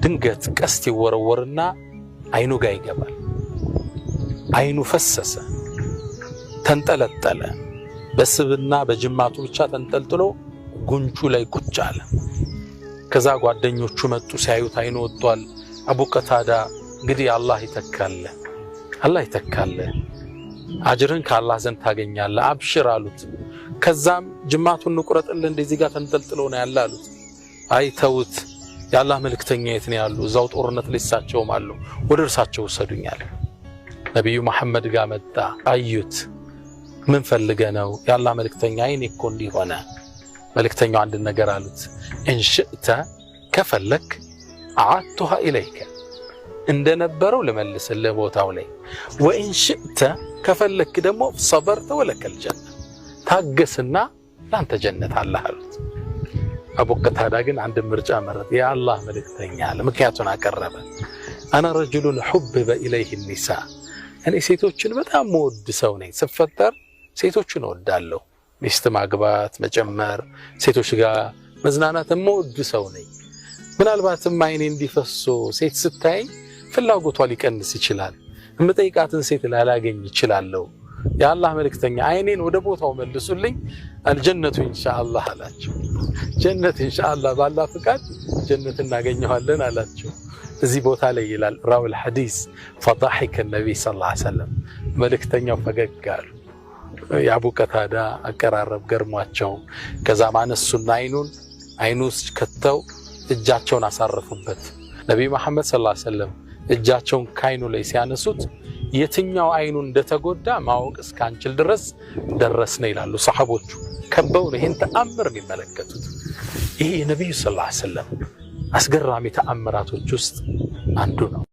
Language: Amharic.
ድንገት ቀስት ይወረወርና አይኑ ጋር ይገባል። አይኑ ፈሰሰ፣ ተንጠለጠለ። በስብና በጅማቱ ብቻ ተንጠልጥሎ ጉንጩ ላይ ቁጭ አለ። ከዛ ጓደኞቹ መጡ፣ ሲያዩት አይኑ ወጥቷል። አቡ ቀታዳ እንግዲህ አላህ ይተካለ አጅርን ከአላህ ዘንድ ታገኛለህ አብሽር አሉት። ከዛም ጅማቱን ንቁረጥልን እንደዚህ ጋር ተንጠልጥሎ ነው ያለ አሉት። አይተውት የአላህ መልእክተኛ የት ነው ያሉ? እዛው ጦርነት ሊሳቸውም አሉ። ወደ እርሳቸው ወሰዱኛል። ነብዩ መሐመድ ጋር መጣ። አዩት። ምን ፈልገ ነው? የአላህ መልእክተኛ አይኔ እኮ እንዲህ ሆነ። መልእክተኛው አንድ ነገር አሉት። እንሽእተ ከፈለክ አዓቱሃ ኢለይከ እንደነበረው ለመልስልህ ቦታው ላይ ወእንሽእተ ከፈለክ ደግሞ ሰበርተ ወለከል ጀነ ታገስና ላንተ ጀነት አለህ አሉት። አቡ ቀታዳ ግን አንድ ምርጫ መረጠ። የአላህ መልእክተኛ አለ። ምክንያቱን አቀረበ። አና ረጁሉን ሑብበ ኢለይህ ኒሳ እኔ ሴቶችን በጣም መወድ ሰው ነኝ። ስፈጠር ሴቶችን እወዳለሁ። ሚስት ማግባት መጨመር፣ ሴቶች ጋር መዝናናት መወድ ሰው ነኝ። ምናልባትም አይኔ እንዲፈሶ ሴት ስታይ ፍላጎቷ ሊቀንስ ይችላል። እምጠይቃትን ሴት ላላገኝ ይችላለሁ። የአላህ መልእክተኛ አይኔን ወደ ቦታው መልሱልኝ፣ አልጀነቱ ኢንሻአላህ አላቸው። ጀነት ኢንሻአላህ ባላህ ፍቃድ ጀነት እናገኘዋለን አላቸው። እዚህ ቦታ ላይ ይላል ራውል ሐዲስ ፈضحك النبي صلى الله عليه وسلم መልእክተኛው ፈገግ አሉ። የአቡ ቀታዳ አቀራረብ ገርሟቸው ከዛ ማነሱና አይኑ ውስጥ ከተው እጃቸውን አሳረፉበት። ነብዩ መሐመድ ሰለላሁ ዐለይሂ ወሰለም እጃቸውን ካይኑ ላይ ሲያነሱት የትኛው አይኑ እንደተጎዳ ማወቅ እስካንችል ድረስ ደረስነ ይላሉ። ሰሃቦቹ ከበው ነው ይሄን ተአምር የሚመለከቱት። ይሄ የነብዩ ሰለላሁ ዐለይሂ ወሰለም አስገራሚ ተአምራቶች ውስጥ አንዱ ነው።